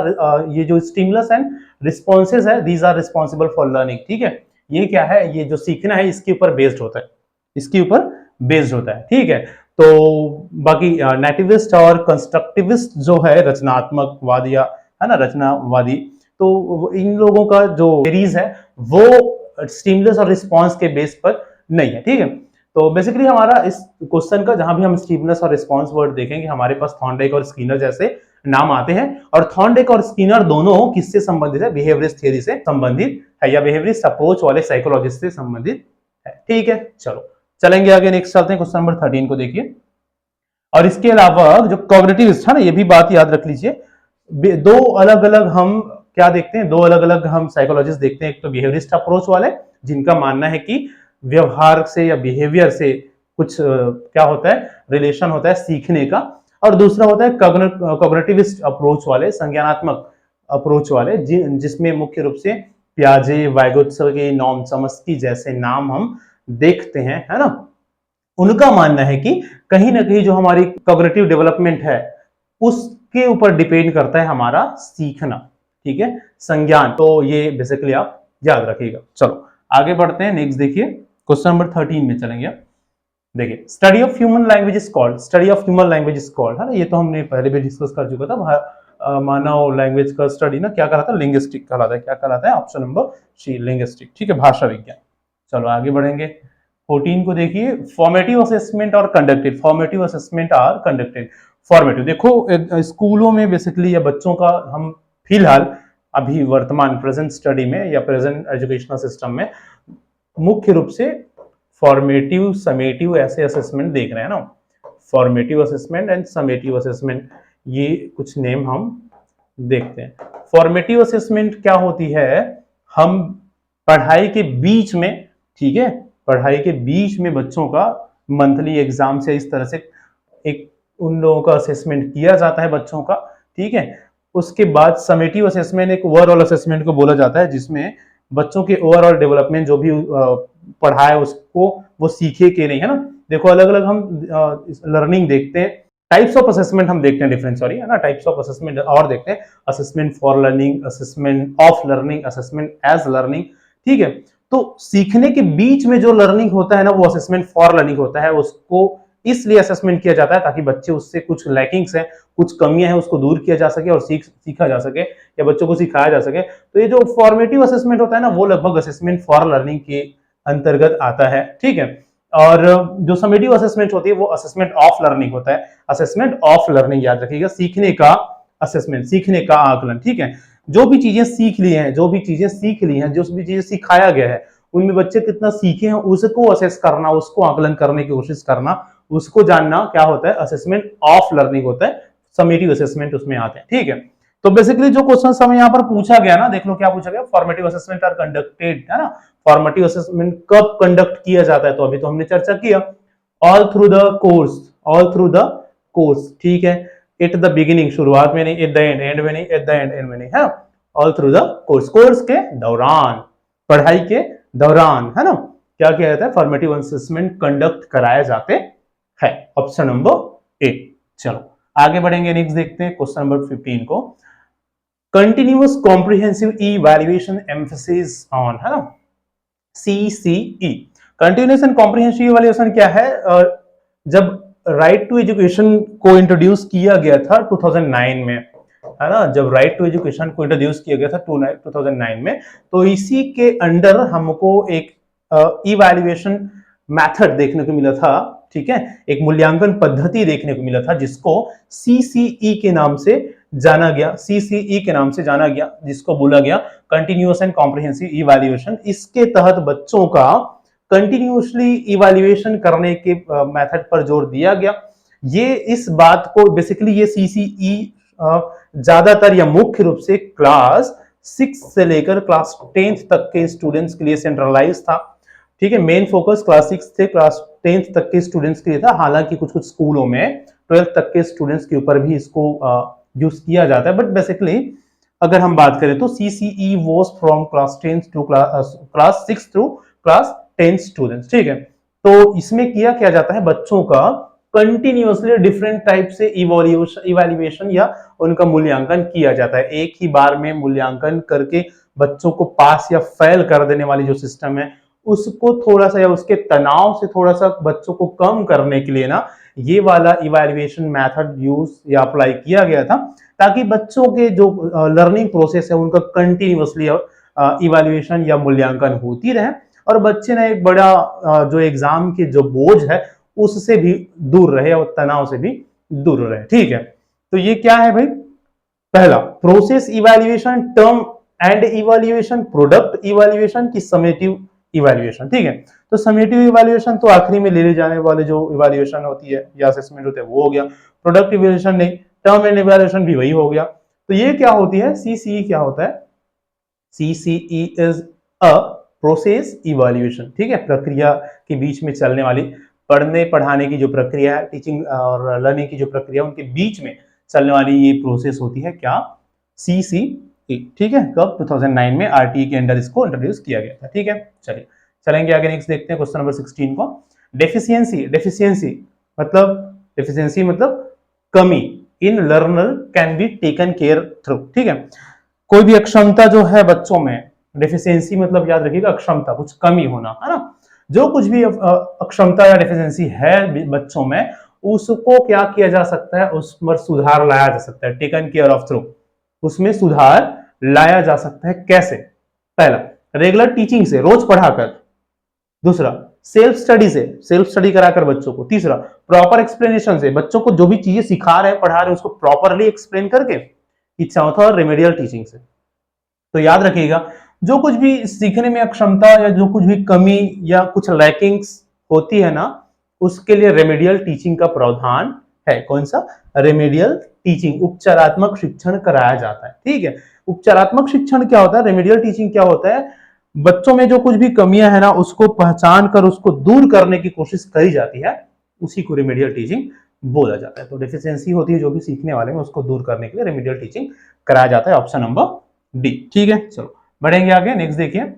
ये जो स्टिमुलस एंड रिस्पॉन्सेज है, these are responsible for learning. ठीक है, ये क्या है, ये जो सीखना है इसके ऊपर बेस्ड होता है, इसके ऊपर बेस्ड होता है। ठीक है, तो बाकी नेटिविस्ट और कंस्ट्रक्टिविस्ट जो है, रचनात्मकवादी या, है ना, रचनावादी, तो इन लोगों का जो थ्योरीज है वो स्टिमुलस और रिस्पांस के बेस पर नहीं है। ठीक है, तो बेसिकली हमारा इस क्वेश्चन का जहां भी हम स्टिमुलस और रिस्पांस वर्ड देखेंगे, हमारे पास थॉर्नडाइक और स्किनर जैसे नाम आते हैं, और थॉर्नडाइक और स्किनर दोनों किससे संबंधित है, बिहेवियरिस्ट थ्योरी से संबंधित है, या बिहेवियरिस्ट अप्रोच वाले साइकोलॉजिस्ट से संबंधित है। ठीक है, चलो चलेंगे आगे, नेक्स्ट चलते हैं, क्वेश्चन नंबर 13 को देखिए। और इसके अलावा जो कॉग्निटिविस्ट है ना, ये भी बात याद रख लीजिए, दो अलग अलग हम क्या देखते हैं, दो अलग अलग हम साइकोलॉजिस्ट देखते हैं। एक तो बिहेवियरिस्ट अप्रोच वाले, जिनका मानना है कि व्यवहार से या बिहेवियर से कुछ क्या होता है, रिलेशन होता है सीखने का, और दूसरा होता है कॉग्निटिविस्ट अप्रोच वाले, संज्ञानात्मक अप्रोच वाले, जिसमें मुख्य रूप से पियाजे, वाइगोत्स्की, नॉम चॉम्स्की जैसे नाम हम देखते हैं, है ना। उनका मानना है कि कहीं ना कहीं जो हमारी कॉग्निटिव डेवलपमेंट है उसके ऊपर डिपेंड करता है हमारा सीखना। ठीक है, संज्ञान, तो ये बेसिकली आप याद रखिएगा। चलो आगे बढ़ते हैं, नेक्स्ट देखिए, क्वेश्चन नंबर 13 में चलेंगे। देखिए, study of human language is called, study of human language is called, है ना, ये तो हमने पहले भी डिस्कस कर चुका था। मानव लैंग्वेज का स्टडी ना क्या कहलाता है, लिंग्विस्टिक कहलाता है। क्या कहलाता है, ऑप्शन नंबर सी, लिंग्विस्टिक। ठीक है, भाषा विज्ञान। चलो आगे बढ़ेंगे, 14 को देखिए, फॉर्मेटिव असेसमेंट और कंडक्टेड, फॉर्मेटिव असेसमेंट और कंडक्टेड। फॉर्मेटिव देखो, स्कूलों में बेसिकली या बच्चों का, हम फिलहाल अभी वर्तमान प्रेजेंट स्टडी में या प्रेजेंट एजुकेशनल सिस्टम में मुख्य रूप से फॉर्मेटिव, समेटिव ऐसे असेसमेंट देख रहे हैं ना, formative assessment and summative assessment, ये कुछ नेम हम देखते हैं। फॉर्मेटिव असेसमेंट क्या होती है, हम पढ़ाई के बीच में, ठीक है, पढ़ाई के बीच में बच्चों का मंथली एग्जाम से इस तरह से एक उन लोगों का असेसमेंट किया जाता है बच्चों का, ठीक है। उसके बाद समेटिव असेसमेंट एक ओवरऑल असेसमेंट को बोला जाता है, जिसमें बच्चों के ओवरऑल डेवलपमेंट जो भी पढ़ा है उसको वो सीखे कि नहीं, है ना। देखो अलग अलग हम लर्निंग देखते हैं, टाइप्स ऑफ असेसमेंट हम देखते हैं, डिफरेंट सॉरी, है ना, टाइप्स ऑफ असेसमेंट और देखते हैं, assessment for learning, assessment of learning, assessment as learning, ठीक है। तो सीखने के बीच में जो लर्निंग होता है ना, वो असेसमेंट फॉर लर्निंग होता है। उसको इसलिए असेसमेंट किया जाता है ताकि बच्चे उससे कुछ लैकिंग्स है, कुछ कमियां हैं, उसको दूर किया जा सके और सीखा जा सके या बच्चों को सिखाया जा सके। तो ये जो फॉर्मेटिव असेसमेंट होता है ना, वो लगभग असेसमेंट फॉर लर्निंग के अंतर्गत आता है, ठीक है। और जो समेटिव असेसमेंट होती है वो असेसमेंट ऑफ लर्निंग होता है। असेसमेंट ऑफ लर्निंग याद रखिएगा, सीखने का असेसमेंट, सीखने का आकलन, ठीक है। जो भी चीजें सीख ली हैं, जो भी चीजें सीख ली हैं, जो भी चीजें सिखाया गया है, उनमें बच्चे कितना सीखे हैं उसको असेस करना, उसको आकलन करने की कोशिश करना, उसको जानना, क्या होता है, असेसमेंट ऑफ लर्निंग होता है। समेटिव असेसमेंट उसमें आते हैं, ठीक है। तो बेसिकली जो क्वेश्चन हमें यहाँ पर पूछा गया ना, देख लो क्या पूछा गया, फॉर्मेटिव असेसमेंट आर कंडक्टेड, है ना। फॉर्मेटिव असेसमेंट कब कंडक्ट किया जाता है, तो अभी तो हमने चर्चा किया, all through the course, all through the course, ठीक है। एट द बिगिनिंग, शुरुआत में नहीं, एट द एंड, एंड में नहीं, एट द एंड, एंड में नहीं, है। All through the course, course के दौरान, पढ़ाई के दौरान, है ना, क्या किया जाता है, फॉर्मेटिव असेसमेंट कंडक्ट कराए जाते हैं। ऑप्शन नंबर ए। चलो आगे बढ़ेंगे, नेक्स्ट देखते हैं क्वेश्चन नंबर 15 को। Continuous comprehensive evaluation emphasis on, है ना, CCE। Continuous and comprehensive evaluation क्या है, जब राइट टू एजुकेशन को इंट्रोड्यूस किया गया था 2009 में, है ना, जब राइट टू एजुकेशन को इंट्रोड्यूस किया गया था 2009 में, तो इसी के अंडर हमको एक इवैल्यूएशन मेथड देखने को मिला था, ठीक है, एक मूल्यांकन पद्धति देखने को मिला था जिसको CCE के नाम से जाना गया, CCE के नाम से जाना गया, जिसको बोला गया कंटिन्यूअस एंड कॉम्प्रिहेंसिव इवैल्यूएशन। इसके तहत बच्चों का कंटिन्यूअसली इवैल्यूएशन करने के मेथड पर जोर दिया गया। ये इस बात को बेसिकली ये CCE ज्यादातर या मुख्य रूप से क्लास 6 से लेकर क्लास 10th तक के स्टूडेंट्स के लिए सेंट्रलाइज था, ठीक है। मेन फोकस क्लास 6 से क्लास 10th तक के स्टूडेंट्स के लिए था, हालांकि कुछ कुछ स्कूलों में 12th तक के स्टूडेंट्स के ऊपर भी इसको यूज किया जाता है, बट बेसिकली अगर हम बात करें तो CCE was from class 10 to class 6 through class 10 students, ठीक है। तो इसमें किया जाता है, बच्चों का कंटिन्यूअसली डिफरेंट टाइप से इवैल्यूएशन या उनका मूल्यांकन किया जाता है। एक ही बार में मूल्यांकन करके बच्चों को पास या फेल कर देने वाली जो सिस्टम है, उसको थोड़ा सा या उसके तनाव से थोड़ा सा बच्चों को कम करने के लिए ना, ये वाला इवैल्यूएशन मेथड यूज या अप्लाई किया गया था, ताकि बच्चों के जो लर्निंग प्रोसेस है उनका कंटिन्यूअसली इवैल्यूएशन या मूल्यांकन होती रहे, और बच्चे ना एक बड़ा जो एग्जाम के जो बोझ है उससे भी दूर रहे और तनाव से भी दूर रहे, ठीक है। तो ये क्या है भाई, पहला process evaluation, term and evaluation, product evaluation की समेटिव इवैल्यूएशन, ठीक है। तो समेटिव इवैल्यूएशन तो आखिरी में ले जाने वाले जो इवैल्यूएशन होती है या असेसमेंट होते हैं वो हो गया, प्रोडक्ट इवैल्यूएशन नहीं, टर्म एंड इवैल्यूएशन भी वही हो गया। तो ये क्या होती है, CCE क्या होता है, CCE is a process evaluation, ठीक है, प्रक्रिया के बीच में चलने वाली, पढ़ने पढ़ाने की जो प्रक्रिया है, टीचिंग और लर्निंग की जो प्रक्रिया, उनके बीच में चलने वाली ये प्रोसेस होती है, क्या, CCE, ठीक है। कब, 2009 में RTE के अंडर इसको इंट्रोड्यूस किया गया था, ठीक है। चलिए चलेंगे आगे, नेक्स्ट देखते हैं क्वेश्चन नंबर 16 को। डेफिशिएंसी, डेफिशिएंसी मतलब कमी in learner can be taken care through, ठीक है। कोई भी अक्षमता जो है बच्चों में, डेफिशिएंसी मतलब याद रखिएगा अक्षमता, कुछ कमी होना, है ना। जो कुछ भी अक्षमता या डेफिशिएंसी है बच्चों में, उसको क्या किया जा सकता है, उस पर सुधार लाया जा सकता है, टेकन केयर ऑफ थ्रू, उसमें सुधार लाया जा सकता है। कैसे, पहला रेगुलर टीचिंग से, रोज पढ़ाकर, दूसरा सेल्फ स्टडी से, सेल्फ स्टडी कराकर बच्चों को, तीसरा प्रॉपर एक्सप्लेनेशन से, बच्चों को जो भी चीजें सिखा रहे हैं पढ़ा रहे हैं उसको प्रॉपरली एक्सप्लेन करके, चौथा रेमेडियल टीचिंग से। तो याद रखिएगा, जो कुछ भी सीखने में अक्षमता या जो कुछ भी कमी या कुछ लैकिंग्स होती है ना, उसके लिए रेमेडियल टीचिंग का प्रावधान है। कौन सा, रेमेडियल टीचिंग, उपचारात्मक शिक्षण कराया जाता है, ठीक है। उपचारात्मक शिक्षण क्या होता है, रेमेडियल टीचिंग क्या होता है, बच्चों में जो कुछ भी कमियां है ना, उसको पहचान कर उसको दूर करने की कोशिश करी जाती है, उसी को रेमेडियल टीचिंग बोला जाता है। तो डेफिशिएंसी होती है जो भी सीखने वाले में, उसको दूर करने के लिए रेमेडियल टीचिंग कराया जाता है। Option number D. ठीक है, चलो बढ़ेंगे आगे। नेक्स्ट देखिए,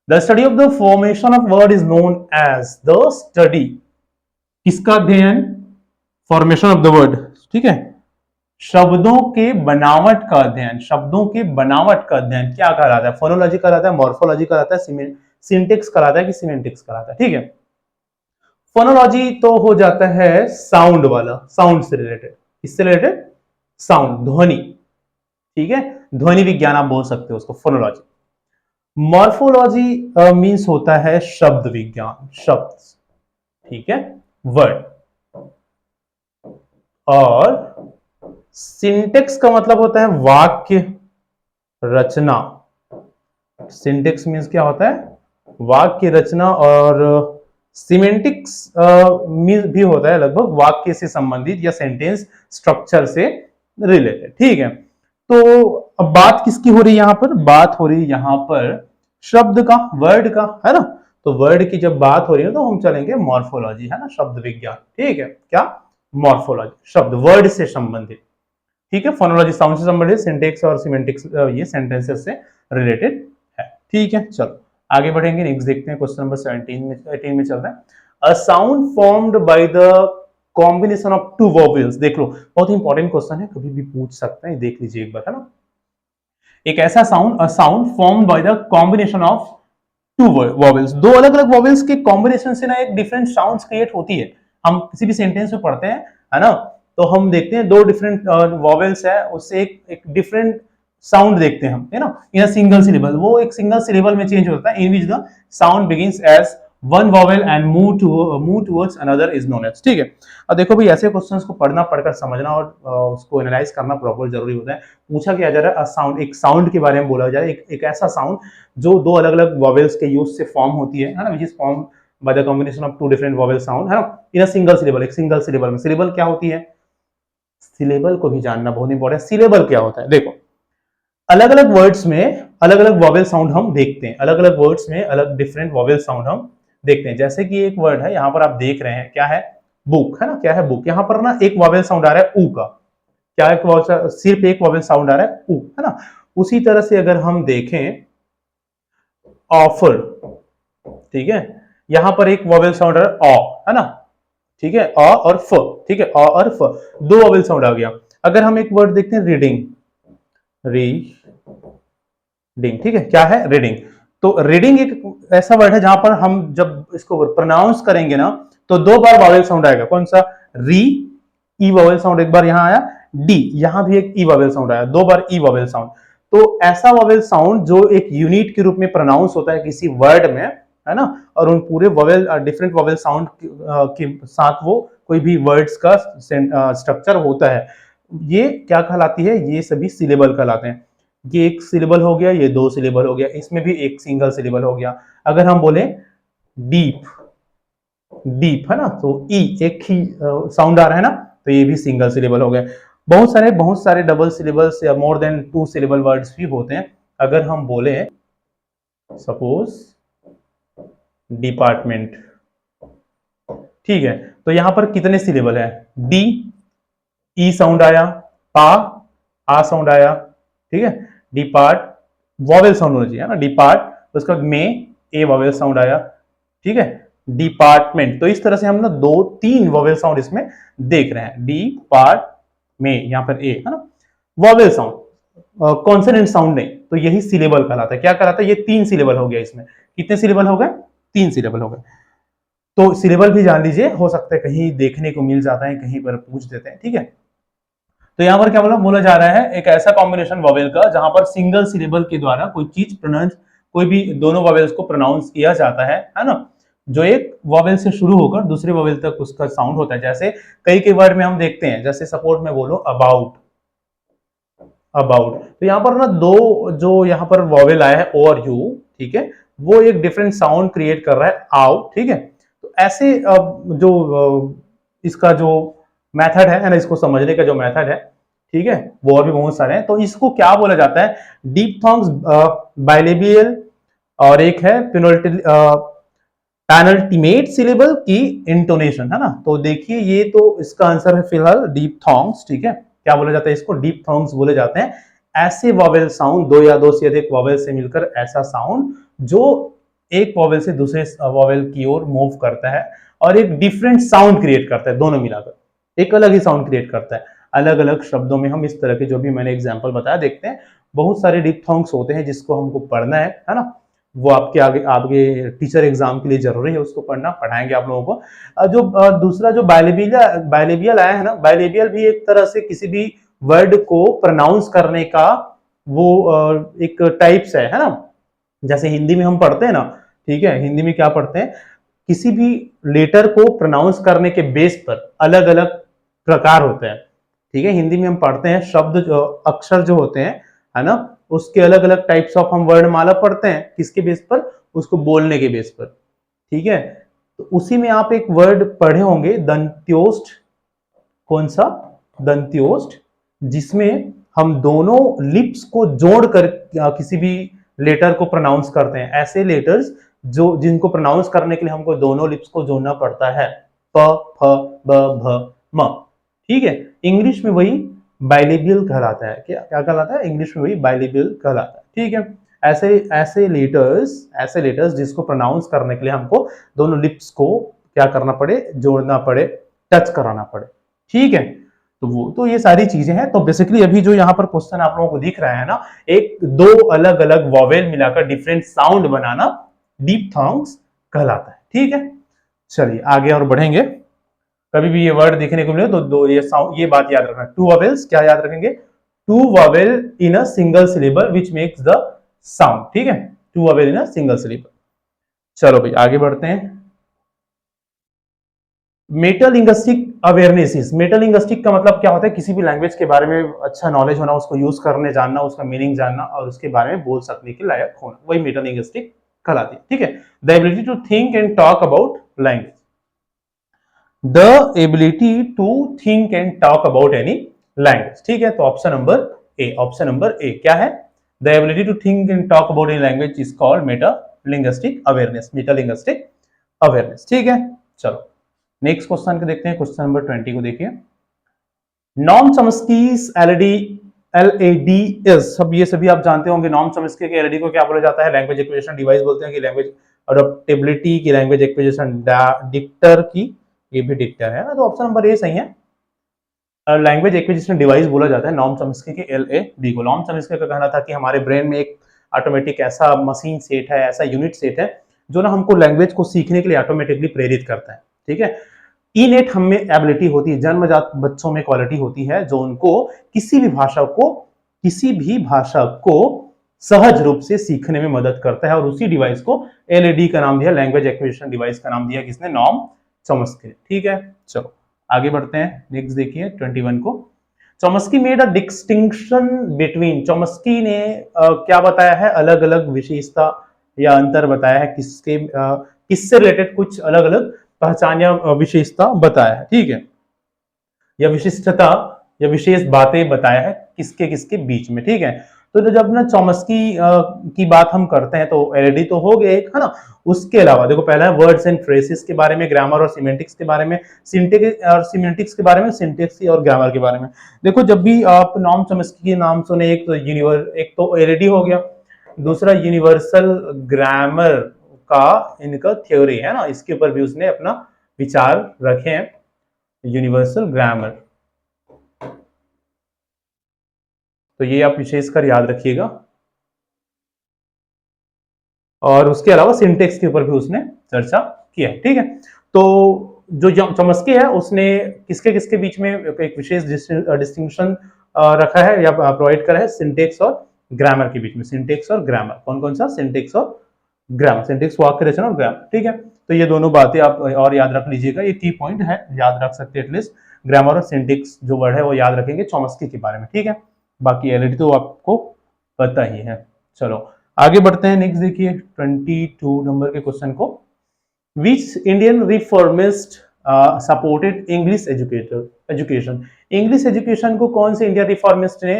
the study of the formation of word is known as the study. किसका अध्ययन? फॉर्मेशन ऑफ द वर्ड, ठीक है, शब्दों के बनावट का अध्ययन। शब्दों के बनावट का अध्ययन क्या कहलाता है? फोनोलॉजी कहलाता है, मॉर्फोलॉजी कहलाता है, सिंटेक्स कहलाता है कि सीमेंटिक्स कहलाता है? ठीक है, फोनोलॉजी तो हो जाता है साउंड वाला, साउंड से रिलेटेड। किससे रिलेटेड? साउंड, ध्वनि। ठीक है, ध्वनि विज्ञान आप बोल सकते हो उसको, फोनोलॉजी। मॉर्फोलॉजी मींस होता है शब्द विज्ञान, शब्द, ठीक है, वर्ड। और सिंटेक्स का मतलब होता है वाक्य रचना। सिंटेक्स मींस क्या होता है? वाक्य रचना। और सिमेंटिक्स मींस भी होता है लगभग वाक्य से संबंधित या सेंटेंस स्ट्रक्चर से रिलेटेड। ठीक है, तो अब बात किसकी हो रही है यहां पर? बात हो रही है यहां पर शब्द का, वर्ड का, है ना? तो वर्ड की जब बात हो रही है तो हम चलेंगे मॉर्फोलॉजी, है ना, शब्द विज्ञान। ठीक है, क्या? मॉर्फोलॉजी, शब्द, वर्ड से संबंधित। ठीक है, फोनोलॉजी साउंड से संबंधित, सिंटेक्स और सिमेंटिक्स ये सेंटेंसेस से रिलेटेड है। ठीक है, चलो आगे बढ़ेंगे। नेक्स्ट देखते हैं, क्वेश्चन नंबर 17 में 18 में चल रहा है। A sound formed by the combination of two vowels. देख लो, बहुत इंपॉर्टेंट क्वेश्चन है, कभी भी पूछ सकते हैं, देख लीजिए एक बार, है ना। एक ऐसा sound, a sound formed by the combination of two vowels, दो अलग अलग वोवेल्स के कॉम्बिनेशन से ना एक डिफरेंट साउंड्स क्रिएट होती है। हम किसी भी सेंटेंस में पढ़ते हैं, है ना, तो हम देखते हैं दो डिफरेंट वोवेल्स है, उससे एक डिफरेंट साउंड देखते हैं हम, है ना, इन अ सिंगल सिलेबल। वो एक सिंगल सिलेबल में चेंज होता है, in which the sound begins as one vowel and move towards another is known as. ठीक है, अब देखो भाई, ऐसे क्वेश्चंस को पढ़ना, पढ़कर समझना और उसको एनालाइज करना प्रॉपर जरूरी होता है। पूछा क्या जा रहा है? साउंड, एक साउंड के बारे में बोला जा रहा है, एक ऐसा साउंड जो दो अलग अलग वॉवेल्स के यूज से फॉर्म होती है ना, which is form by the combination of two different vowel sound, है ना, इन अ सिंगल सिलेबल। एक सिंगल सिलेबल में, सिलेबल क्या होती है? सिलेबल को भी जानना बहुत इंपॉर्टेंट है। सिलेबल क्या होता है? देखो, अलग अलग वर्ड्स में अलग अलग वॉवेल साउंड हम देखते हैं, अलग अलग वर्ड्स में अलग डिफरेंट वॉवेल साउंड हम देखते हैं। जैसे कि एक वर्ड है यहां पर आप देख रहे हैं, क्या है? बुक, है ना, क्या है? बुक। यहां पर ना एक वॉवेल साउंड आ रहा है ऊ का। क्या एक सिर्फ एक वॉवेल साउंड आ रहा है ऊ, है ना। उसी तरह से अगर हम देखें ऑफर, ठीक है, यहां पर एक वॉवेल साउंड आ रहा है ना, ठीक है, अ और फ, ठीक है, अ और फ, दो वॉवेल साउंड आ गया। अगर हम एक वर्ड देखते हैं रीडिंग, रीडिंग, ठीक है, क्या है? रीडिंग। तो रीडिंग एक ऐसा वर्ड है जहां पर हम जब इसको प्रोनाउंस करेंगे ना, तो दो बार वॉवेल साउंड आएगा। कौन सा? री, ई वॉवेल साउंड एक बार यहां आया, डी, यहां भी एक ई वॉवेल साउंड आया, दो बार ई वॉवेल साउंड। तो ऐसा वॉवेल साउंड जो एक यूनिट के रूप में प्रोनाउंस होता है किसी वर्ड में, है ना, और उन पूरे वॉवेल, डिफरेंट वॉवेल साउंड के साथ वो कोई भी वर्ड्स का स्ट्रक्चर होता है, ये क्या कहलाती है? ये सभी सिलेबल कहलाते हैं। ये एक सिलेबल हो गया, ये दो सिलेबल हो गया, इसमें भी एक सिंगल सिलेबल हो गया। अगर हम बोले डीप, डीप, है ना, तो ई एक ही साउंड आ रहा है ना, तो ये भी सिंगल सिलेबल हो गया। बहुत सारे डबल सिलेबल्स या more than two syllable words भी होते हैं। अगर हम बोले सपोज डिपार्टमेंट, ठीक है, तो यहां पर कितने सिलेबल है? डी, ई साउंड आया, पा, आ साउंड आया, ठीक है, डिपार्ट, वॉवेल साउंड होना चाहिए, है ना, डिपार्ट, उसके बाद में ए वॉवेल साउंड आया, ठीक है, डिपार्टमेंट। तो इस तरह से हम ना दो तीन वॉवेल साउंड इसमें देख रहे हैं, डी पार्ट में, यहां पर ए, है ना, वॉवेल साउंड, कॉन्सोनेंट साउंड नहीं। तो यही सिलेबल कहलाता है। क्या कहलाता है? ये तीन सिलेबल हो गया इसमें। कितने सिलेबल हो गए? तीन सिलेबल हो गए। तो सिलेबल भी जान लीजिए, हो सकता है कहीं देखने को मिल जाता है, कहीं पर पूछ देते हैं, ठीक है। तो यहां पर क्या बोला जा रहा है? एक ऐसा कॉम्बिनेशन वॉवेल का जहां पर सिंगल सिलेबल के द्वारा कोई चीज प्रोनाउंस, कोई भी दोनों वॉवेल्स को प्रोनाउंस किया जाता है ना, जो एक वॉवेल से शुरू होकर दूसरे वॉवेल तक उसका साउंड होता है। जैसे कई कई वर्ड में हम देखते हैं, जैसे सपोर्ट में बोलो अबाउट, अबाउट, तो यहां पर ना दो जो यहां पर वॉवेल आया है ओ और यू, ठीक है, वो एक डिफरेंट साउंड क्रिएट कर रहा है, आउ, ठीक है। तो ऐसे जो इसका जो मेथड है ना, इसको समझने का जो मेथड है, ठीक है, वो और भी बहुत सारे हैं। तो इसको क्या बोला जाता है? डिप्थॉन्ग्स बाइलेबियल और एक है पेनल्टीमेट सिलेबल की इंटोनेशन, है ना। तो देखिए ये तो इसका आंसर है फिलहाल डिप्थॉन्ग्स, ठीक है। क्या बोला जाता है इसको? डिप्थॉन्ग्स बोले जाते हैं ऐसे वॉवेल साउंड, दो या दो से अधिक वॉवेल से मिलकर ऐसा साउंड जो एक वॉवेल से दूसरे वॉवेल की ओर मूव करता है और एक डिफरेंट साउंड क्रिएट करता है, दोनों मिलाकर एक अलग ही साउंड क्रिएट करता है। अलग अलग शब्दों में हम इस तरह के जो भी मैंने एग्जांपल बताया देखते हैं। बहुत सारे डिप्थॉन्ग्स होते हैं जिसको हमको पढ़ना है ना। वो आपके आगे आगे टीचर एग्जाम के लिए जरूरी है उसको पढ़ना, पढ़ाएंगे आप लोगों को। जो दूसरा जो बायलेबियल आया है ना, बायलेबियल भी एक तरह से किसी भी वर्ड को प्रोनाउंस करने का वो एक टाइप्स है ना। जैसे हिंदी में हम पढ़ते हैं ना, ठीक है, हिंदी में क्या पढ़ते हैं, किसी भी लेटर को प्रोनाउंस करने के बेस पर अलग अलग प्रकार होते हैं, ठीक है। हिंदी में हम पढ़ते हैं शब्द जो अक्षर जो होते हैं, है ना, उसके अलग अलग टाइप्स ऑफ हम वर्णमाला पढ़ते हैं, किसके बेस पर? उसको बोलने के बेस पर, ठीक है। तो उसी में आप एक वर्ड पढ़े होंगे दंत्योष्ठ। कौन सा? दंत्योष्ठ, जिसमें हम दोनों लिप्स को जोड़कर किसी भी लेटर को प्रोनाउंस करते हैं। ऐसे लेटर्स जो जिनको प्रोनाउंस करने के लिए हमको दोनों लिप्स को जोड़ना पड़ता है, प फ ब भ म, ठीक है। इंग्लिश में वही बाइलेबियल कहलाता है। क्या क्या कहलाता है? इंग्लिश में वही बाइलेबियल कहलाता है, ठीक है। ऐसे ऐसे लेटर्स जिसको प्रोनाउंस करने के लिए हमको दोनों लिप्स को क्या करना पड़े? जोड़ना पड़े, टच कराना पड़े, ठीक है। तो वो तो ये सारी चीजें हैं। तो बेसिकली अभी जो यहाँ पर क्वेश्चन आप लोगों को दिख रहा है ना, एक दो अलग अलग वॉवेल मिलाकर डिफरेंट साउंड बनाना डिप्थॉन्ग्स कहलाता है, ठीक है। चलिए आगे और बढ़ेंगे। कभी भी ये वर्ड देखने को मिले तो दो ये साउंड, ये बात याद रखना, टू वॉवेल्स, क्या याद रखेंगे? Two vowel in a single syllable which makes the sound, ठीक है। Two vowel in a single syllable. चलो भाई आगे बढ़ते हैं। मेटालिंग्विस्टिक अवेयरनेस। मेटालिंग्विस्टिक का मतलब क्या होता है? किसी भी लैंग्वेज के बारे में अच्छा नॉलेज होना, उसको यूज करने जानना, उसका मीनिंग जानना और उसके बारे में बोल सकने के लायक होना, वही मेटालिंग्विस्टिक कहलाती है, ठीक है। The ability to think and talk about language. The ability to think and talk about any language, ठीक है। तो option number A, option number A क्या है? The ability to think and talk about any language is called metalinguistic awareness, metalinguistic awareness, ठीक है। चलो next question को देखते हैं, क्वेश्चन नंबर 20 को देखिए। नॉर्म चॉम्स्कीज एलईडी, LADS, सब ये सभी आप जानते होंगे। नॉर्म चॉम्स्की के एलईडी को क्या बोला जाता है? लैंग्वेज एक्विजिशन डिवाइस बोलते हैं, कि लैंग्वेज अडॉप्टेबिलिटी की, लैंग्वेज एक्विजिशन डिक्टर की, ये भी डिक्टर है ना। तो ऑप्शन नंबर ए सही है। लैंग्वेज एक्विजिशन डिवाइस बोला जाता है नॉर्म चॉम्स्की के LAD को। नॉर्म चॉम्स्की का कहना था कि हमारे ब्रेन में एक ऑटोमेटिक ऐसा मशीन सेट है, ऐसा यूनिट सेट है जो ना हमको लैंग्वेज को सीखने के लिए ऑटोमेटिकली प्रेरित करता है, ठीक है। इनेट हम में एबिलिटी होती है, जन्मजात बच्चों में क्वालिटी होती है जो उनको किसी भी भाषा को सहज रूप से सीखने में मदद करता है, और उसी डिवाइस को LAD का नाम दिया, लैंग्वेज एक्विजिशन डिवाइस का नाम दिया किसने? नॉर्म चॉम्स्की, ठीक है। चलो आगे बढ़ते हैं, नेक्स्ट देखिए 21 को। Chomsky made a distinction between, Chomsky ने क्या बताया है? अलग अलग विशेषता या अंतर बताया है, किससे रिलेटेड कुछ अलग अलग पहचान या विशेषता बताया है, ठीक है, या विशिष्टता या विशेष बातें बताया है किसके किसके बीच में, ठीक है। तो जब ना चॉम्स्की की बात हम करते हैं तो LAD तो हो गया एक, है ना। उसके अलावा देखो, पहला है वर्ड्स एंड फ्रेजेस के बारे में, ग्रामर और सिमेंटिक्स के बारे में, सिमेंटिक्स के बारे में, सिंटेक्स और ग्रामर के बारे में। देखो जब भी आप नॉर्म चॉम्स्की के नाम सुने, एक तो LAD हो गया, दूसरा यूनिवर्सल ग्रामर का इनका थ्योरी है ना, इसके ऊपर भी उसने अपना विचार रखे हैं, यूनिवर्सल ग्रामर। तो ये आप विशेषकर याद रखिएगा। और उसके अलावा सिंटेक्स के ऊपर भी उसने चर्चा किया है, ठीक है। तो जो चॉम्स्की है उसने किसके किसके बीच में एक विशेष डिस्टिंक्शन रखा है या प्रोवाइड करा है? सिंटेक्स और ग्रामर के बीच में। सिंटेक्स और ग्रामर, कौन कौन सा? सिंटेक्स और ग्रामर, सिंटेक्स वाक्य रचना और ग्रामर, ठीक है। तो ये दोनों बातें आप और याद रख लीजिएगा, ये की पॉइंट है, याद रख सकते हैं एटलीस्ट। ग्रामर और सिंटेक्स जो वर्ड है वो याद रखेंगे चॉम्स्की के बारे में, ठीक है। बाकी LAD तो आपको पता ही है। चलो आगे बढ़ते हैं, नेक्स्ट देखिए 22 नंबर के क्वेश्चन को। Which Indian reformist supported English education. English education को कौन से इंडियन रिफॉर्मिस्ट ने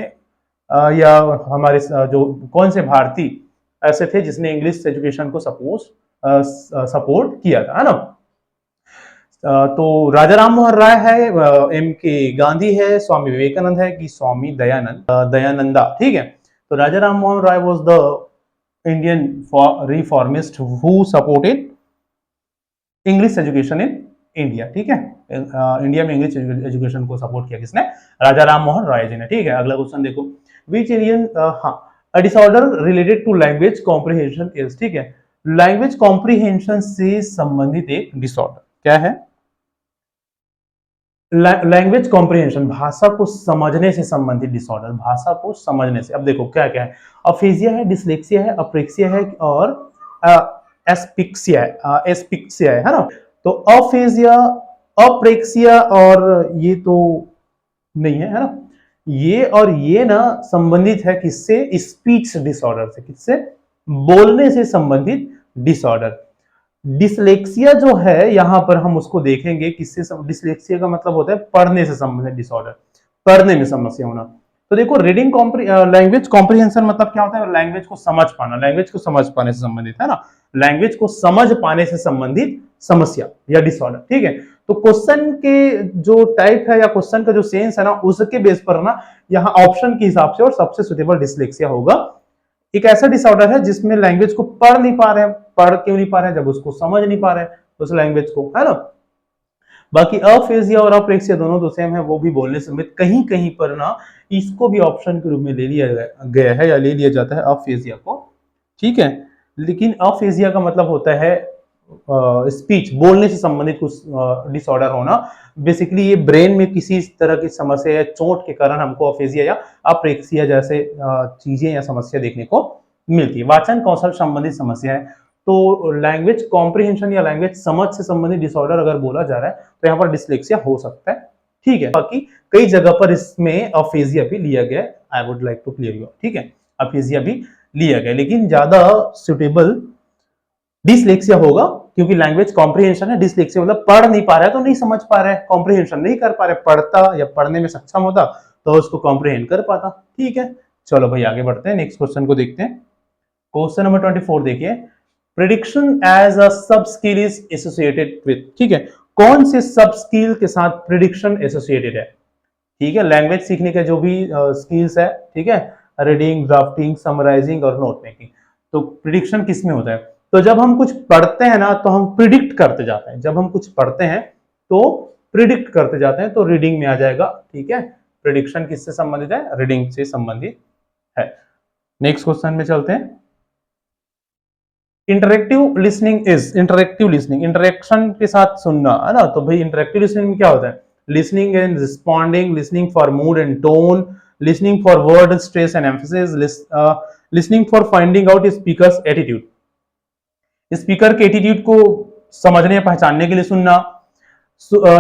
या हमारे जो कौन से भारतीय ऐसे थे जिसने इंग्लिश एजुकेशन को सपोर्ट किया था, है ना। तो राजा राम मोहन राय है, एम के गांधी है, स्वामी विवेकानंद है कि स्वामी दयानंदा, ठीक है। तो Raja Ram Mohan Roy was the Indian reformist who supported English education in India, ठीक है। इंडिया में इंग्लिश एजुकेशन को सपोर्ट किया किसने? राजा राम मोहन राय जी ने, ठीक है। अगला क्वेश्चन देखो, which Indian a disorder related to language comprehension is, ठीक है। लैंग्वेज कॉम्प्रिहेंशन से संबंधित एक डिसऑर्डर क्या है? लैंग्वेज कॉम्प्रिहेंशन, भाषा को समझने से संबंधित डिसऑर्डर, भाषा को समझने से। अब देखो क्या क्या है, अफेजिया है, डिसलेक्सिया है, अप्रेक्सिया है और एस्पिक्सिया है, एस्पिक्सिया है ना। तो अफेजिया, अप्रेक्सिया और ये तो नहीं है, है ना। ये और ये ना संबंधित है किससे? स्पीच डिसऑर्डर से। किससे? बोलने से संबंधित डिसऑर्डर। डिसलेक्सिया जो है यहां पर हम उसको देखेंगे किससे डिसलेक्सिया का मतलब होता है पढ़ने से संबंधित डिसऑर्डर, पढ़ने में समस्या होना। तो देखो रीडिंग लैंग्वेज कॉम्प्रिहेंशन मतलब क्या होता है? लैंग्वेज को समझ पाना, लैंग्वेज को समझ पाने से संबंधित, है ना। लैंग्वेज को समझ पाने से संबंधित समस्या या डिसऑर्डर, ठीक है। तो क्वेश्चन के जो टाइप है या क्वेश्चन का जो सेंस है ना, उसके बेस पर ना यहाँ ऑप्शन के हिसाब से और सबसे सुटेबल डिसलेक्सिया होगा। एक ऐसा डिसऑर्डर है जिसमें लैंग्वेज को पढ़ नहीं पा रहे हैं। पढ़ क्यों नहीं पा रहे हैं? जब उसको समझ नहीं पा रहे हैं उस लैंग्वेज को, है ना। बाकी अफेजिया और अप्रेक्सिया दोनों तो सेम है, वो भी बोलने समेत। कहीं कहीं पर ना इसको भी ऑप्शन के रूप में ले लिया गया है या ले लिया जाता है अफेजिया को, ठीक है। लेकिन अफेजिया का मतलब होता है स्पीच, बोलने से संबंधित कुछ डिसऑर्डर होना। बेसिकली ये ब्रेन में किसी तरह की समस्या या चोट के कारण हमको अफेजिया या अप्रेक्सिया जैसे चीजें या समस्या देखने को मिलती है। वाचन कौशल संबंधित समस्या है। तो लैंग्वेज कॉम्प्रिहेंशन या लैंग्वेज समझ से संबंधित डिसऑर्डर अगर बोला जा रहा है तो यहाँ पर डिसलेक्सिया हो सकता है, ठीक है। बाकी कई जगह पर इसमें अफेजिया भी लिया गया, I would like to clear you, ठीक है। अफेजिया भी लिया गया, लेकिन ज्यादा सुटेबल डिसलेक्सिया होगा, क्योंकि लैंग्वेज कॉम्प्रिहेंशन है। डिसलेक्सिया मतलब पढ़ नहीं पा रहा है तो नहीं समझ पा रहा है, कॉम्प्रिहेंशन नहीं कर पा रहा है। पढ़ता या पढ़ने में सक्षम होता तो उसको कॉम्प्रिहेंड कर पाता, ठीक है। चलो भाई आगे बढ़ते हैं, नेक्स्ट क्वेश्चन को देखते हैं। क्वेश्चन नंबर 24 देखिए, प्रिडिक्शन एज अ सब स्किल इज एसोसिएटेड विद, ठीक है। कौन से सब स्किल के साथ प्रिडिक्शन एसोसिएटेड है? ठीक है, लैंग्वेज सीखने के जो भी स्किल्स है, ठीक है, रीडिंग, ड्राफ्टिंग, समराइजिंग और नोट मेकिंग। तो प्रिडिक्शन किस में होता है? तो जब हम कुछ पढ़ते हैं ना तो हम प्रिडिक्ट करते जाते हैं। जब हम कुछ पढ़ते हैं तो प्रिडिक्ट करते जाते हैं, तो रीडिंग में आ जाएगा, ठीक है। प्रिडिक्शन किससे संबंधित है? रीडिंग से संबंधित है। नेक्स्ट क्वेश्चन में चलते हैं। Interactive listening is, interactive listening interaction के साथ सुनना, है ना। तो भाई इंटरेक्टिव लिसनिंग में क्या होता है? Listening and responding, listening for mood and tone, listening for word stress and emphasis, listening for finding out speakers attitude. Speaker के एटीट्यूड को समझने पहचानने के लिए सुनना।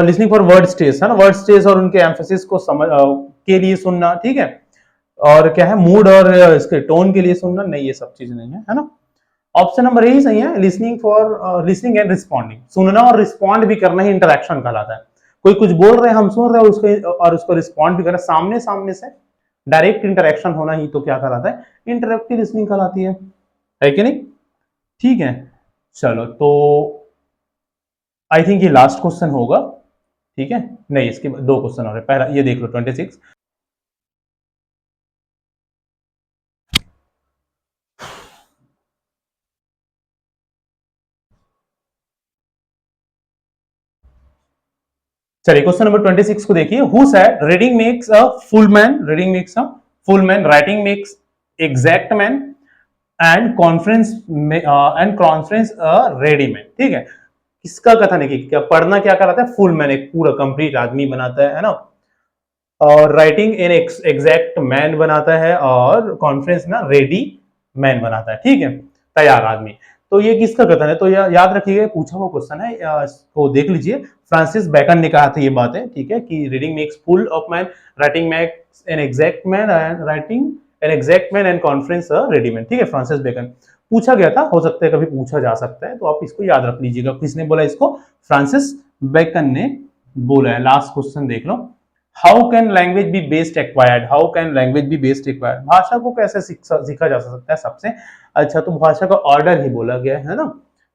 लिसनिंग फॉर वर्ड स्ट्रेस, है ना, वर्ड स्ट्रेस और उनके एम्फेसिस को समझ के लिए सुनना, ठीक है। और क्या है? मूड और इसके टोन के लिए सुनना। नहीं, ये सब चीज नहीं है ना। ऑप्शन नंबर यही सही है, listening for listening and responding. सुनना और रिस्पॉन्ड भी करना ही इंटरेक्शन कहलाता है। कोई कुछ बोल रहे हैं, हम सुन रहे हैं उसको और उसको रिस्पॉन्ड भी कर रहे हैं, सामने सामने से डायरेक्ट इंटरेक्शन होना ही तो क्या कहलाता है? इंटरेक्टिव लिसनिंग कहलाती है कि नहीं? ठीक है, चलो तो आई थिंक ये लास्ट क्वेश्चन होगा, ठीक है। नहीं, इसके दो क्वेश्चन और है। पहला ये देख लो 26। चलिए क्वेश्चन नंबर 26 को देखिए। Who said reading makes a full man, reading makes a full man, writing makes exact man and conference a ready man, ठीक है। इसका कथन है कि क्या पढ़ना क्या कराता है? फुल मैन, एक पूरा कंप्लीट आदमी बनाता है ना। और राइटिंग इन एग्जैक्ट मैन बनाता है और कॉन्फ्रेंस ना रेडी मैन बनाता है, ठीक है, तैयार आदमी। तो ये किसका कथन है? तो याद रखिएगा, पूछा हुआ क्वेश्चन है, तो देख लीजिए। फ्रांसिस बेकन ने कहा था ये बातें, ठीक है, कि reading makes full of man, writing makes an exact man and writing an exact man and conference a ready man, ठीक है। फ्रांसिस बेकन पूछा गया था, हो सकता है कभी पूछा जा सकता है, तो आप इसको याद रख लीजिएगा। किसने बोला इसको? फ्रांसिस बेकन ने बोला है। लास्ट क्वेश्चन देख लो, how can language be based acquired, how can language be based acquired, भाषा को कैसे सीखा जा सकता है सबसे अच्छा, तो भाषा का ऑर्डर ही बोला गया है ना।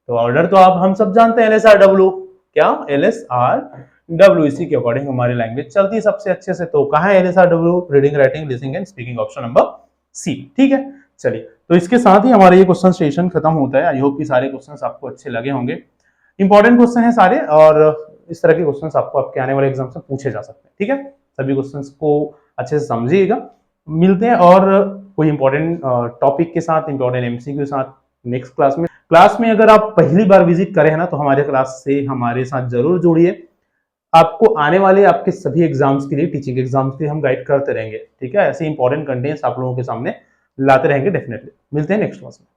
तो ऑर्डर तो आप हम सब जानते हैं, LSRW, क्या LSRW, इसी के अकॉर्डिंग हमारी लैंग्वेज चलती है सबसे अच्छे से। तो कहाँ है LSRW, reading writing listening and speaking, option number C, ठीक है। चलिए, तो इसके साथ ही हमारा ये क्वेश्चन सेशन खत्म होता है। आई होप कि सारे क्वेश्चंस आपको अच्छे लगे होंगे, इंपॉर्टेंट क्वेश्चन है सारे, और इस तरह के क्वेश्चंस आपको आपके आने वाले एग्जाम से पूछे जा सकते हैं, ठीक है। सभी क्वेश्चंस को अच्छे से समझिएगा। मिलते हैं और कोई इंपॉर्टेंट टॉपिक के साथ, इंपॉर्टेंट एमसीक्यू के साथ नेक्स्ट क्लास में। क्लास में अगर आप पहली बार विजिट करें ना, तो हमारे क्लास से हमारे साथ जरूर जुड़िए। आपको आने वाले आपके सभी एग्जाम्स के लिए, टीचिंग एग्जाम्स के लिए हम गाइड करते रहेंगे, ठीक है। ऐसे इंपॉर्टेंट कंटेंट्स आप लोगों के सामने लाते रहेंगे डेफिनेटली। मिलते हैं नेक्स्ट क्लास में।